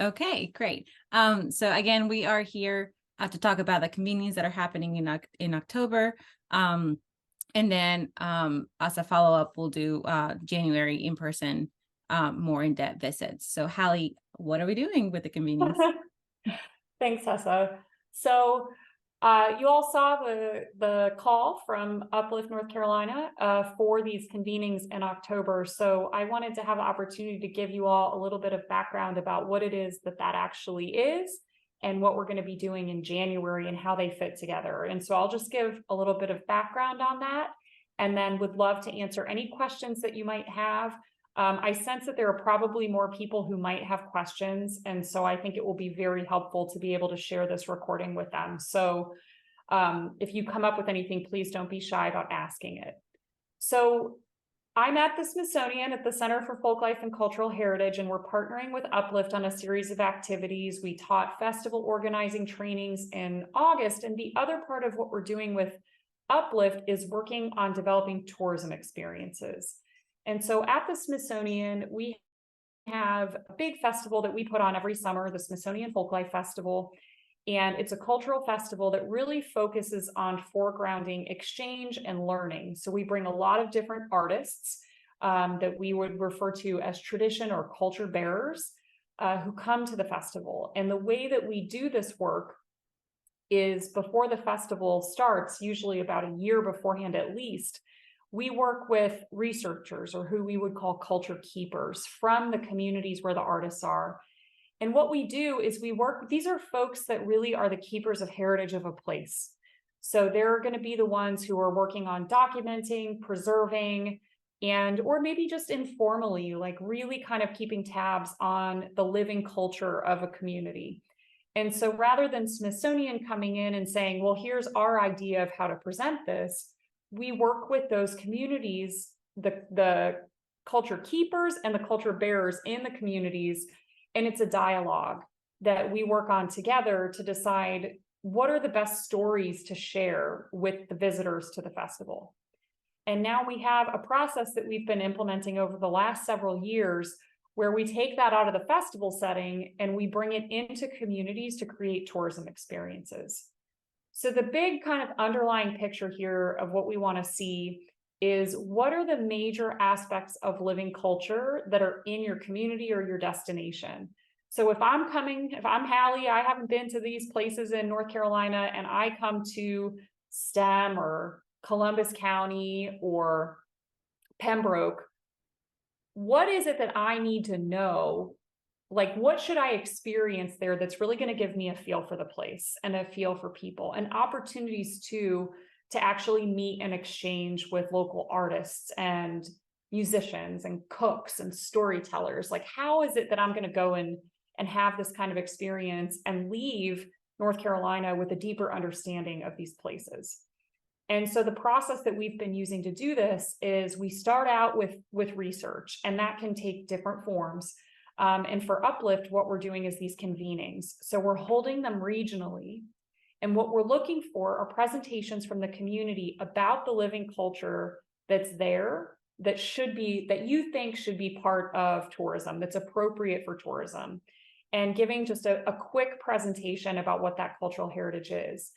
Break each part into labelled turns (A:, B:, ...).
A: Okay, great. So again, we are here to talk about the convenings that are happening in October. And then as a follow-up, we'll do January in-person, more in-depth visits. So Hallie, what are we doing with the convenings?
B: Thanks, Tessa. So you all saw the call from Uplift North Carolina for these convenings in October. So I wanted to have an opportunity to give you all a little bit of background about what it is that actually is and what we're going to be doing in January and how they fit together. And so I'll just give a little bit of background on that and then would love to answer any questions that you might have. I sense that there are probably more people who might have questions, and so I think it will be very helpful to be able to share this recording with them. So if you come up with anything, please don't be shy about asking it. So I'm at the Smithsonian at the Center for Folklife and Cultural Heritage, and we're partnering with Uplift on a series of activities. We taught festival organizing trainings in August, and the other part of what we're doing with Uplift is working on developing tourism experiences. And so at the Smithsonian, we have a big festival that we put on every summer, the Smithsonian Folklife Festival. And it's a cultural festival that really focuses on foregrounding exchange and learning. So we bring a lot of different artists that we would refer to as tradition or culture bearers who come to the festival. And the way that we do this work is before the festival starts, usually about a year beforehand at least, we work with researchers, or who we would call culture keepers, from the communities where the artists are. And what we do is we work, these are folks that really are the keepers of heritage of a place. So they're going to be the ones who are working on documenting, preserving, and or maybe just informally, like really kind of keeping tabs on the living culture of a community. And so rather than Smithsonian coming in and saying, well, here's our idea of how to present this, we work with those communities, the culture keepers and the culture bearers in the communities. And it's a dialogue that we work on together to decide what are the best stories to share with the visitors to the festival. And now we have a process that we've been implementing over the last several years where we take that out of the festival setting and we bring it into communities to create tourism experiences. So the big kind of underlying picture here of what we want to see is what are the major aspects of living culture that are in your community or your destination. So if I'm Hallie, I haven't been to these places in North Carolina, and I come to STEM or Columbus County or Pembroke, what is it that I need to know? Like, what should I experience there that's really going to give me a feel for the place and a feel for people, and opportunities to actually meet and exchange with local artists and musicians and cooks and storytellers? Like, how is it that I'm going to go and have this kind of experience and leave North Carolina with a deeper understanding of these places? And so the process that we've been using to do this is we start out with research, and that can take different forms. And for Uplift, what we're doing is these convenings. So we're holding them regionally. And what we're looking for are presentations from the community about the living culture that's there, that you think should be part of tourism, that's appropriate for tourism, and giving just a quick presentation about what that cultural heritage is.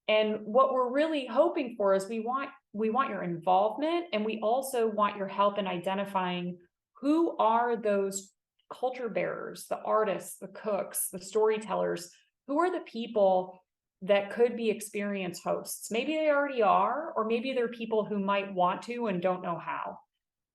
B: And what we're really hoping for is we want your involvement, and we also want your help in identifying who are those culture bearers, the artists, the cooks, the storytellers, who are the people that could be experience hosts. Maybe they already are, or maybe they're people who might want to and don't know how.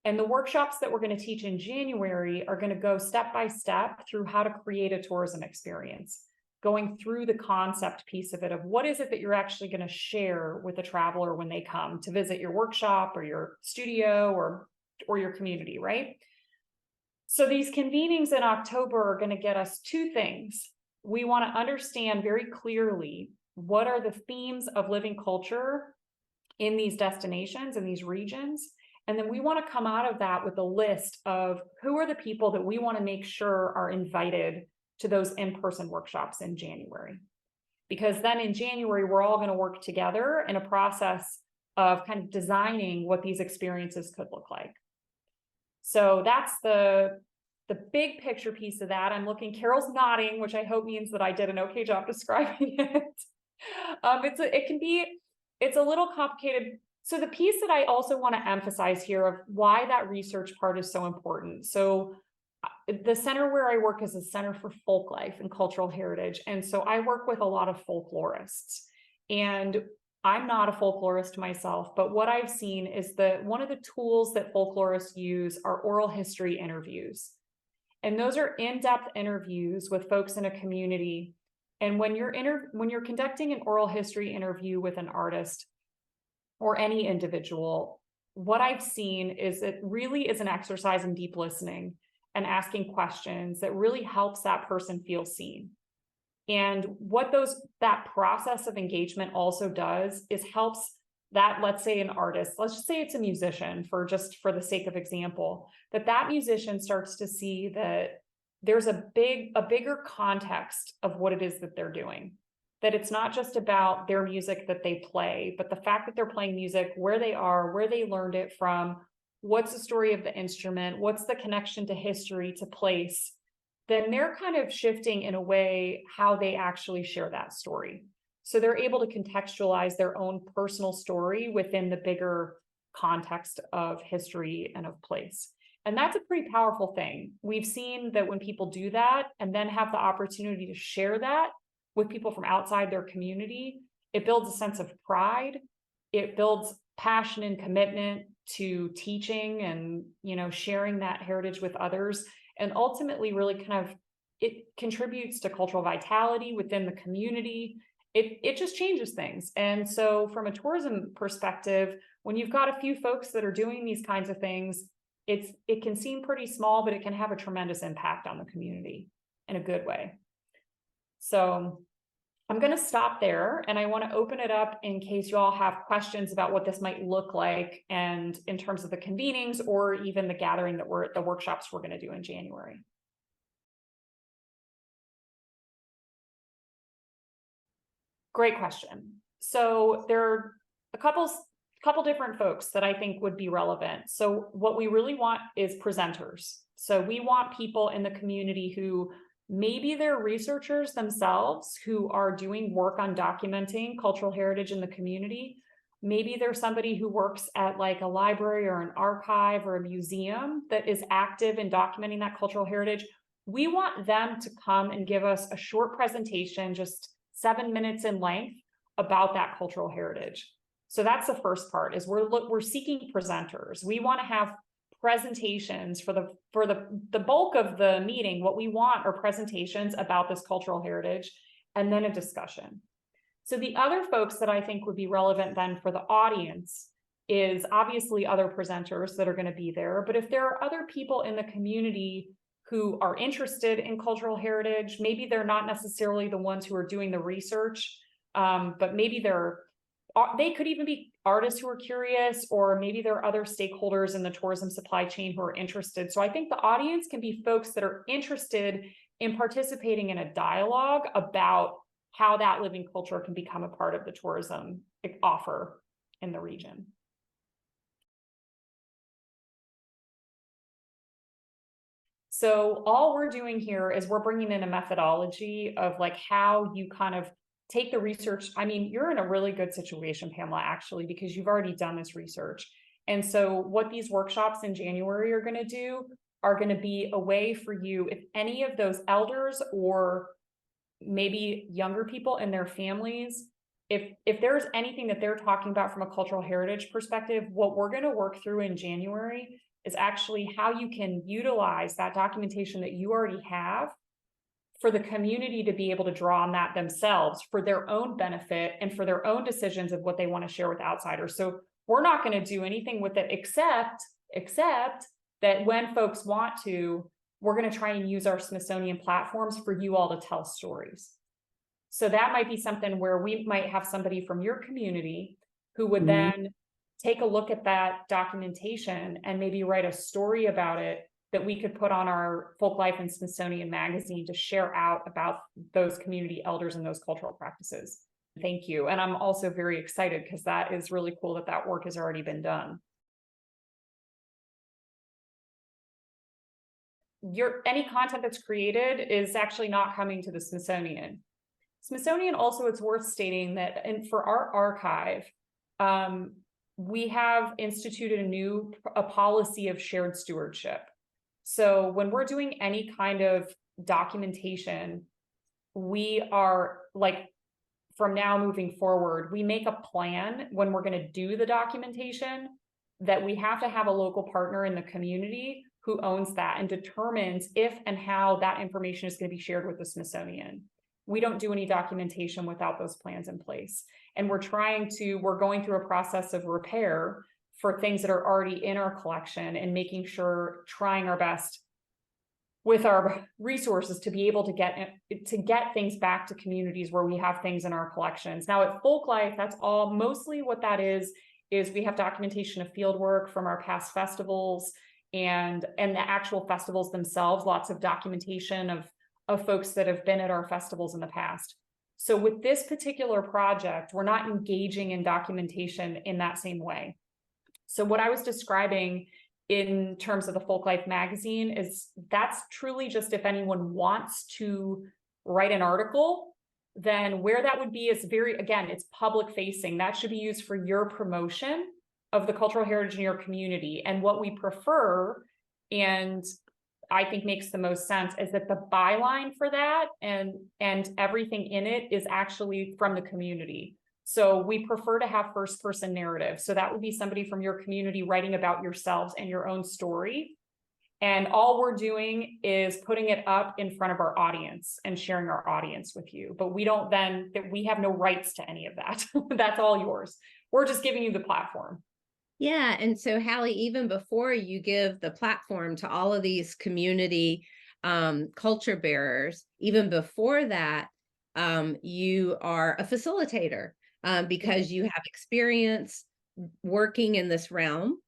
B: And the workshops that we're going to teach in January are going to go step by step through how to create a tourism experience, going through the concept piece of it, of what is it that you're actually going to share with the traveler when they come to visit your workshop or your studio or your community, right? So these convenings in October are going to get us two things. We want to understand very clearly what are the themes of living culture in these destinations, in these regions. And then we want to come out of that with a list of who are the people that we want to make sure are invited to those in-person workshops in January. Because then in January, we're all going to work together in a process of kind of designing what these experiences could look like. So that's the the big picture piece of that, I'm looking, Carol's nodding, which I hope means that I did an okay job describing it. It's a little complicated. So the piece that I also want to emphasize here of why that research part is so important. So the center where I work is a center for folk life and cultural heritage. And so I work with a lot of folklorists, and I'm not a folklorist myself, but what I've seen is that one of the tools that folklorists use are oral history interviews. And those are in-depth interviews with folks in a community. And when you're conducting an oral history interview with an artist or any individual, what I've seen is it really is an exercise in deep listening and asking questions that really helps that person feel seen. And what that process of engagement also does is helps that, let's say an artist, let's just say it's a musician for the sake of example, that musician starts to see that there's a bigger context of what it is that they're doing, that it's not just about their music that they play, but the fact that they're playing music, where they are, where they learned it from, what's the story of the instrument, what's the connection to history, to place, then they're kind of shifting in a way how they actually share that story. So they're able to contextualize their own personal story within the bigger context of history and of place. And that's a pretty powerful thing. We've seen that when people do that and then have the opportunity to share that with people from outside their community, it builds a sense of pride. It builds passion and commitment to teaching and, sharing that heritage with others. And ultimately really it contributes to cultural vitality within the community. It just changes things. And so from a tourism perspective, when you've got a few folks that are doing these kinds of things, it can seem pretty small, but it can have a tremendous impact on the community in a good way. So I'm going to stop there, and I want to open it up in case you all have questions about what this might look like, and in terms of the convenings or even the gathering the workshops we're going to do in January. Great question. So there are a couple different folks that I think would be relevant. So what we really want is presenters. So we want people in the community who maybe they're researchers themselves who are doing work on documenting cultural heritage in the community. Maybe there's somebody who works at like a library or an archive or a museum that is active in documenting that cultural heritage. We want them to come and give us a short presentation, just 7 minutes in length, about that cultural heritage. So that's the first part, is we're seeking presenters. We want to have presentations for the bulk of the meeting. What we want are presentations about this cultural heritage and then a discussion. So the other folks that I think would be relevant then for the audience is obviously other presenters that are going to be there. But if there are other people in the community who are interested in cultural heritage, maybe they're not necessarily the ones who are doing the research, but maybe they could even be artists who are curious, or maybe there are other stakeholders in the tourism supply chain who are interested. So I think the audience can be folks that are interested in participating in a dialogue about how that living culture can become a part of the tourism offer in the region. So all we're doing here is we're bringing in a methodology of like how you kind of take the research. I mean, you're in a really good situation, Pamela, actually, because you've already done this research. And so what these workshops in January are going to do are going to be a way for you, if any of those elders or maybe younger people and their families, if there's anything that they're talking about from a cultural heritage perspective, what we're going to work through in January is actually how you can utilize that documentation that you already have for the community to be able to draw on that themselves for their own benefit and for their own decisions of what they want to share with outsiders. So we're not going to do anything with it except that when folks want to, we're going to try and use our Smithsonian platforms for you all to tell stories. So that might be something where we might have somebody from your community who would then take a look at that documentation and maybe write a story about it that we could put on our Folk Life and Smithsonian magazine to share out about those community elders and those cultural practices. Thank you. And I'm also very excited because that is really cool that work has already been done. any content that's created is actually not coming to the Smithsonian. Smithsonian also, it's worth stating that, and for our archive, we have instituted a policy of shared stewardship. So when we're doing any kind of documentation, we are like, from now moving forward, we make a plan when we're going to do the documentation that we have to have a local partner in the community who owns that and determines if and how that information is going to be shared with the Smithsonian. We don't do any documentation without those plans in place. And we're going through a process of repair for things that are already in our collection and making sure, trying our best with our resources to be able to get things back to communities where we have things in our collections. Now at Folklife, that's all, mostly what that is we have documentation of field work from our past festivals and the actual festivals themselves, lots of documentation of folks that have been at our festivals in the past. So with this particular project, we're not engaging in documentation in that same way. So what I was describing in terms of the Folklife magazine is that's truly just if anyone wants to write an article, then where that would be is again, it's public facing. That should be used for your promotion of the cultural heritage in your community. And what we prefer, and I think makes the most sense, is that the byline for that and everything in it is actually from the community. So we prefer to have first person narrative. So that would be somebody from your community writing about yourselves and your own story. And all we're doing is putting it up in front of our audience and sharing our audience with you. But we have no rights to any of that. That's all yours. We're just giving you the platform.
C: Yeah. And so Hallie, even before you give the platform to all of these community culture bearers, even before that, you are a facilitator. Because you have experience working in this realm.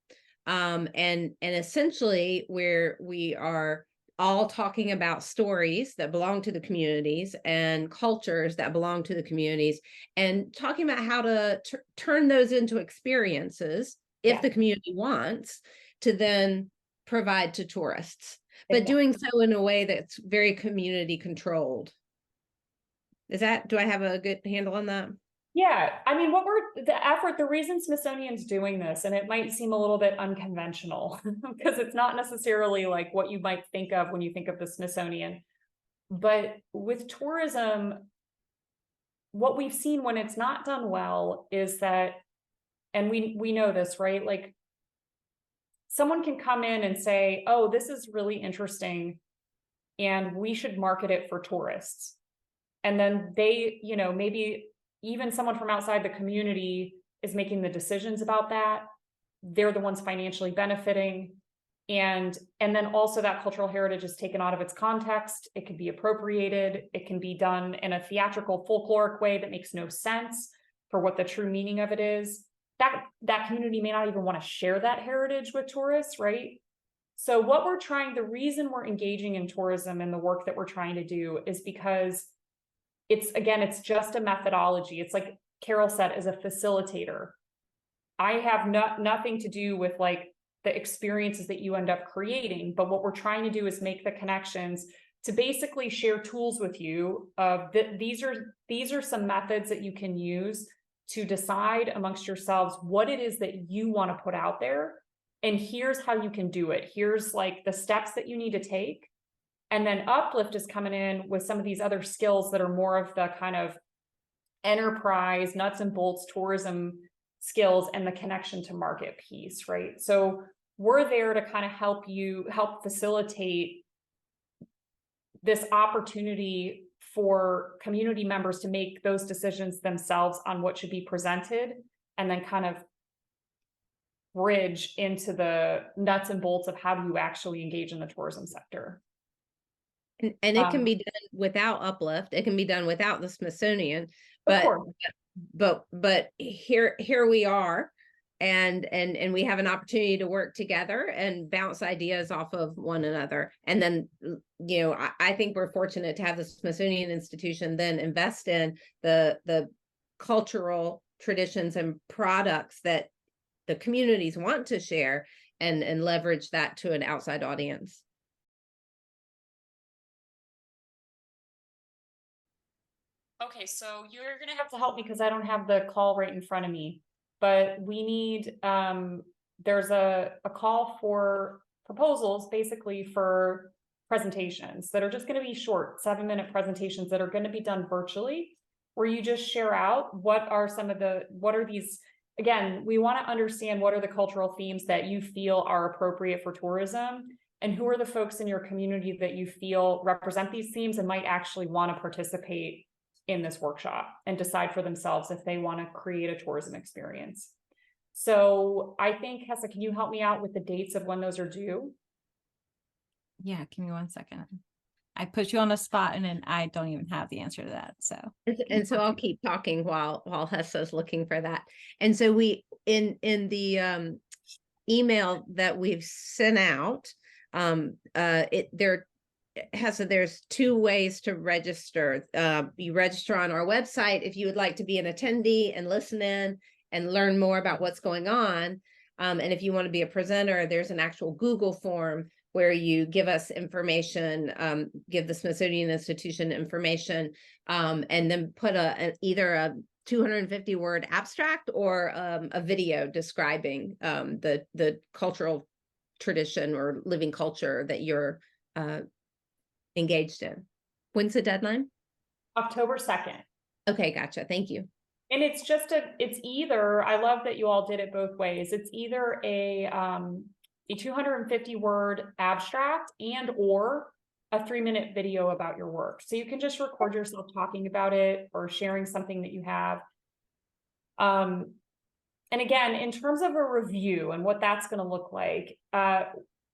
C: And essentially where we are all talking about stories that belong to the communities and cultures that belong to the communities and talking about how to turn those into experiences if the community wants to then provide to tourists, but doing so in a way that's very community controlled. Do I have a good handle on that?
B: Yeah, I mean, the reason Smithsonian's doing this, and it might seem a little bit unconventional because it's not necessarily like what you might think of when you think of the Smithsonian, but with tourism, what we've seen when it's not done well is that, and we know this, right? Like someone can come in and say, oh, this is really interesting and we should market it for tourists. And then they, maybe even someone from outside the community is making the decisions about that. They're the ones financially benefiting. And then also that cultural heritage is taken out of its context. It can be appropriated. It can be done in a theatrical, folkloric way that makes no sense for what the true meaning of it is. That community may not even want to share that heritage with tourists, right? So the reason we're engaging in tourism and the work that we're trying to do is because it's just a methodology. It's like Carol said, as a facilitator. I have nothing to do with like the experiences that you end up creating, but what we're trying to do is make the connections to basically share tools with you of these are some methods that you can use to decide amongst yourselves what it is that you want to put out there. And here's how you can do it. Here's like the steps that you need to take. And then Uplift is coming in with some of these other skills that are more of the kind of enterprise, nuts and bolts tourism skills and the connection to market piece, right? So we're there to kind of help facilitate this opportunity for community members to make those decisions themselves on what should be presented, and then kind of bridge into the nuts and bolts of how do you actually engage in the tourism sector.
C: And it can be done without Uplift. It can be done without the Smithsonian, but here we are, and we have an opportunity to work together and bounce ideas off of one another. And then, I think we're fortunate to have the Smithsonian Institution then invest in the cultural traditions and products that the communities want to share and leverage that to an outside audience.
B: Okay, so you're gonna have to help me because I don't have the call right in front of me. But we need, there's a call for proposals, basically for presentations that are just gonna be short, 7-minute presentations that are gonna be done virtually, where you just share out what are these, again, we wanna understand what are the cultural themes that you feel are appropriate for tourism, and who are the folks in your community that you feel represent these themes and might actually wanna participate in this workshop and decide for themselves if they want to create a tourism experience. So I think, Hessa, can you help me out with the dates of when those are due?
A: Yeah, give me 1 second. I put you on the spot and then I don't even have the answer to that. So
C: And so I'll keep talking while Hessa's looking for that. And so we in the email that we've sent out, there's 2 ways to register. You register on our website if you would like to be an attendee and listen in and learn more about what's going on. And if you want to be a presenter, there's an actual Google form where you give us information, give the Smithsonian Institution information, and then put either a 250-word abstract or a video describing the cultural tradition or living culture that you're engaged in. When's the deadline?
B: October 2nd.
C: Okay, gotcha. Thank you.
B: And it's either, I love that you all did it both ways. It's either a 250-word abstract and or a 3-minute video about your work. So you can just record yourself talking about it or sharing something that you have. And again, in terms of a review and what that's going to look like,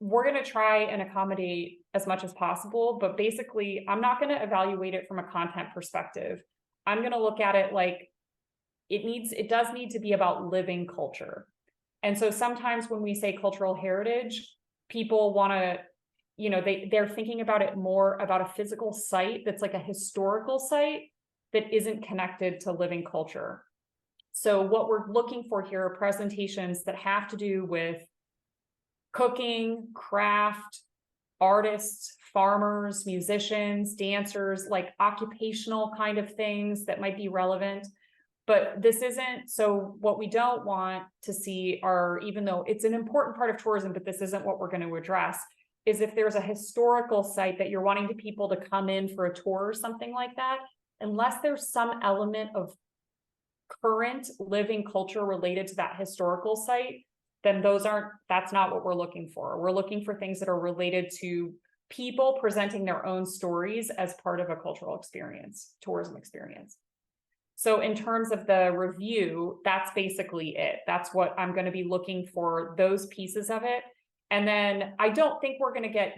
B: we're going to try and accommodate as much as possible, but basically I'm not going to evaluate it from a content perspective. I'm going to look at it like it does need to be about living culture. And so sometimes when we say cultural heritage, people want to, they're thinking about it more about a physical site that's like a historical site that isn't connected to living culture. So what we're looking for here are presentations that have to do with cooking, craft, artists, farmers, musicians, dancers, like occupational kind of things that might be relevant. But this isn't, so what we don't want to see are, even though it's an important part of tourism, but this isn't what we're going to address, is if there's a historical site that you're wanting people to come in for a tour or something like that, unless there's some element of current living culture related to that historical site, then that's not what we're looking for. We're looking for things that are related to people presenting their own stories as part of a cultural experience, tourism experience. So in terms of the review, that's basically it. That's what I'm going to be looking for, those pieces of it. And then I don't think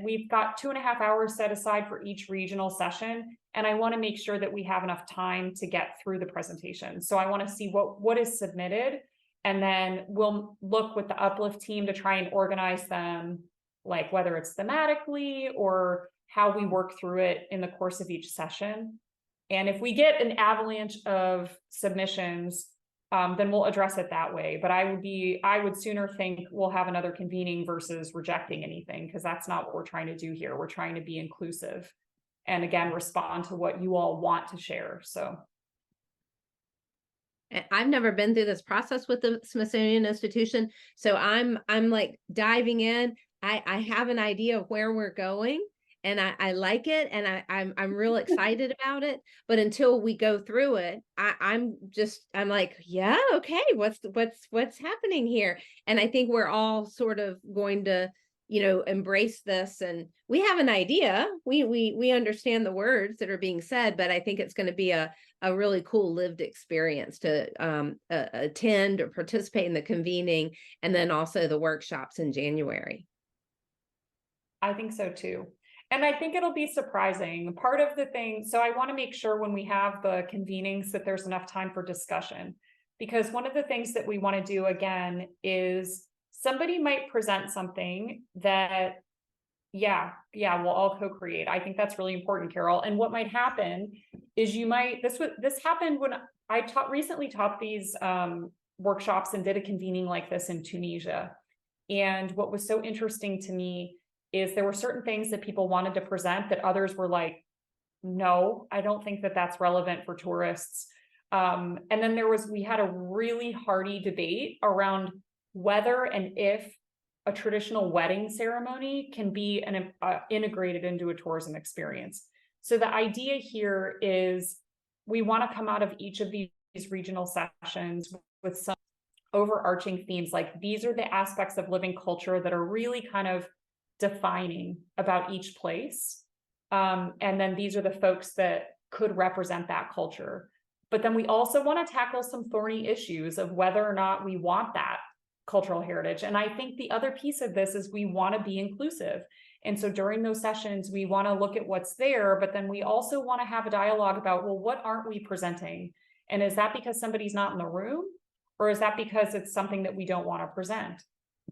B: we've got 2.5 hours set aside for each regional session. And I want to make sure that we have enough time to get through the presentation. So I want to see what is submitted. And then we'll look with the Uplift team to try and organize them, like whether it's thematically or how we work through it in the course of each session. And if we get an avalanche of submissions, then we'll address it that way. But I would sooner think we'll have another convening versus rejecting anything, because that's not what we're trying to do here. We're trying to be inclusive and again, respond to what you all want to share. So
C: I've never been through this process with the Smithsonian Institution. So I'm like diving in. I have an idea of where we're going. And I like it, and I'm real excited about it. But until we go through it, I'm like, yeah, okay, what's happening here? And I think we're all sort of going to, embrace this. And we have an idea. We understand the words that are being said, but I think it's going to be a really cool lived experience to attend or participate in the convening, and then also the workshops in January.
B: I think so too. And I think it'll be surprising. Part of the thing, so I want to make sure when we have the convenings that there's enough time for discussion, because one of the things that we want to do again is somebody might present something that, we'll all co-create. I think that's really important, Carol. And what might happen is this happened when I recently taught these workshops and did a convening like this in Tunisia. And what was so interesting to me is there were certain things that people wanted to present that others were like, no, I don't think that that's relevant for tourists. And then we had a really hearty debate around whether and if a traditional wedding ceremony can be integrated into a tourism experience. So the idea here is we want to come out of each of these regional sessions with some overarching themes, like these are the aspects of living culture that are really kind of defining about each place. And then these are the folks that could represent that culture. But then we also want to tackle some thorny issues of whether or not we want that cultural heritage. And I think the other piece of this is we want to be inclusive. And so during those sessions, we want to look at what's there, but then we also want to have a dialogue about, well, what aren't we presenting? And is that because somebody's not in the room? Or is that because it's something that we don't want to present?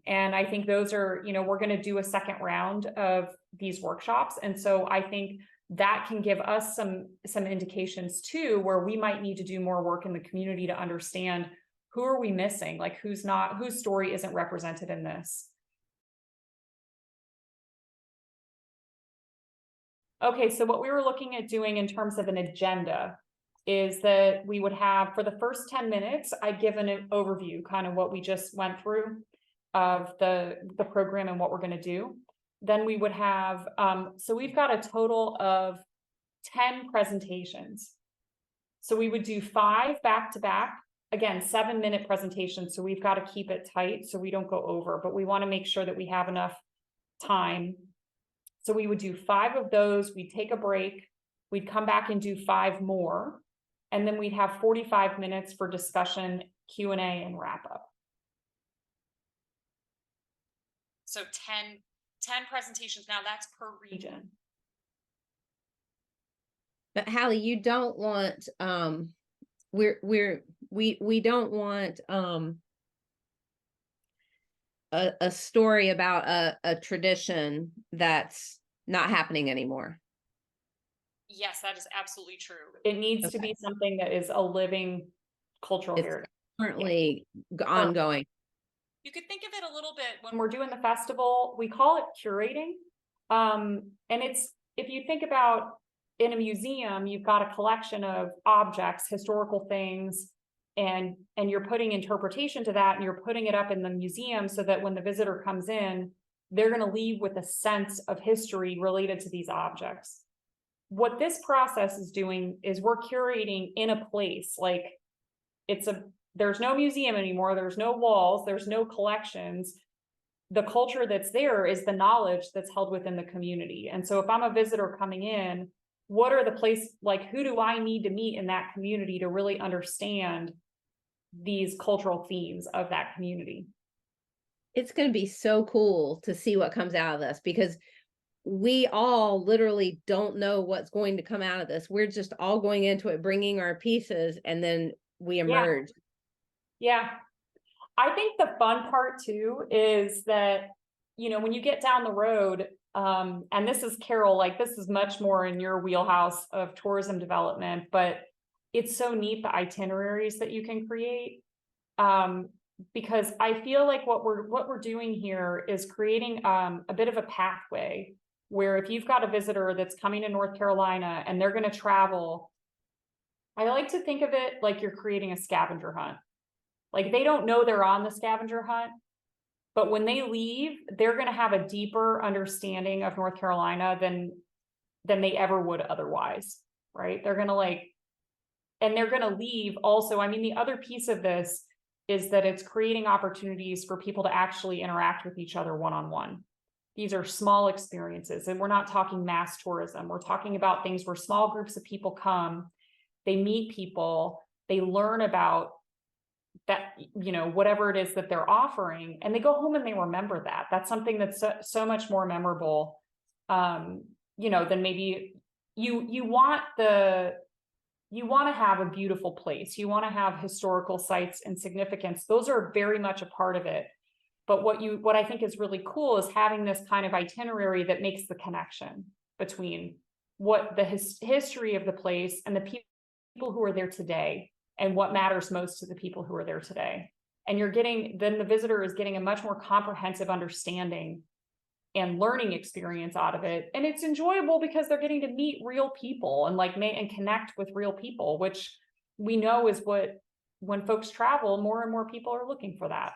B: And I think those are, we're going to do a second round of these workshops. And so I think that can give us some indications too, where we might need to do more work in the community to understand who are we missing, like whose story isn't represented in this. Okay, so what we were looking at doing in terms of an agenda is that we would have, for the first 10 minutes, I'd give an overview, kind of what we just went through of the program and what we're going to do. Then we would have, so we've got a total of 10 presentations. So we would do 5 back-to-back, again, 7-minute presentations. So we've got to keep it tight so we don't go over, but we want to make sure that we have enough time. So we would do 5 of those, we'd take a break, we'd come back and do 5 more, and then we'd have 45 minutes for discussion, Q&A, and wrap up. So 10 presentations. Now that's per region.
C: But Hallie, you don't want we don't want a story about a tradition that's not happening anymore.
B: Yes, that is absolutely true. It needs to be something that is a living cultural heritage.
C: Currently ongoing.
B: You could think of it a little bit when we're doing the festival, we call it curating. And it's, if you think about in a museum, you've got a collection of objects, historical things, and you're putting interpretation to that, and you're putting it up in the museum so that when the visitor comes in, they're going to leave with a sense of history related to these objects. What this process is doing is we're curating in a place, like there's no museum anymore, there's no walls, there's no collections. The culture that's there is the knowledge that's held within the community. And so if I'm a visitor coming in, what are the places, like who do I need to meet in that community to really understand these cultural themes of that community?
C: It's going to be so cool to see what comes out of this, because we all literally don't know what's going to come out of this. We're just all going into it, bringing our pieces, and then we emerge.
B: Yeah. I think the fun part too is that, when you get down the road, and this is Carol, like this is much more in your wheelhouse of tourism development, but it's so neat, the itineraries that you can create. Because I feel like what we're doing here is creating a bit of a pathway where if you've got a visitor that's coming to North Carolina and they're going to travel, I like to think of it like you're creating a scavenger hunt. Like they don't know they're on the scavenger hunt, but when they leave, they're going to have a deeper understanding of North Carolina than they ever would otherwise, right? They're going to and they're going to leave also. I mean, the other piece of this is that it's creating opportunities for people to actually interact with each other one-on-one. These are small experiences, and we're not talking mass tourism. We're talking about things where small groups of people come, they meet people, they learn about that, whatever it is that they're offering, and they go home and they remember that. That's something that's so much more memorable, than maybe you want to have a beautiful place. You want to have historical sites and significance. Those are very much a part of it. But what I think is really cool is having this kind of itinerary that makes the connection between what the history of the place and the people who are there today, and what matters most to the people who are there today. And then the visitor is getting a much more comprehensive understanding and learning experience out of it. And it's enjoyable because they're getting to meet real people and and connect with real people, which we know is what, when folks travel, more and more people are looking for that.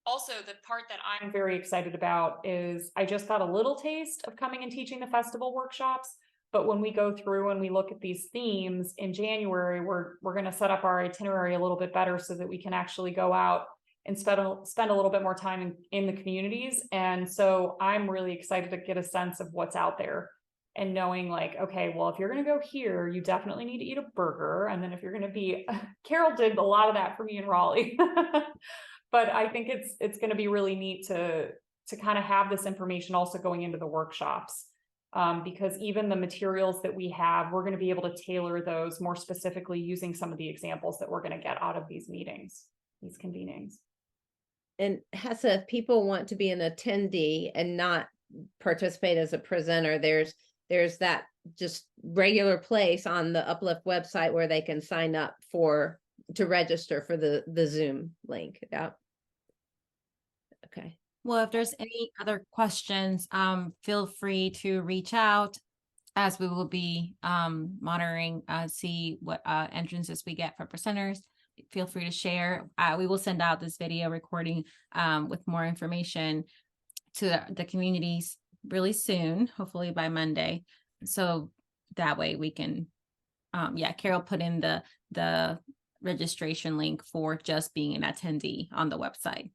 B: Also, the part that I'm very excited about is I just got a little taste of coming and teaching the festival workshops. But when we go through and we look at these themes in January, we're going to set up our itinerary a little bit better so that we can actually go out and spend a little bit more time in the communities. And so I'm really excited to get a sense of what's out there and knowing like, okay, well, if you're going to go here, you definitely need to eat a burger. And then if you're going to be, Carol did a lot of that for me in Raleigh. But I think it's going to be really neat to kind of have this information also going into the workshops. Because even the materials that we have, we're going to be able to tailor those more specifically using some of the examples that we're going to get out of these meetings, these convenings.
C: And Hessa, if people want to be an attendee and not participate as a presenter, there's that just regular place on the Uplift website where they can sign up to register for the Zoom link. Yeah. Okay.
A: Well, if there's any other questions, feel free to reach out, as we will be monitoring, see what entrances we get for presenters. Feel free to share. We will send out this video recording with more information to the communities really soon, hopefully by Monday. So that way we can, Carol put in the registration link for just being an attendee on the website.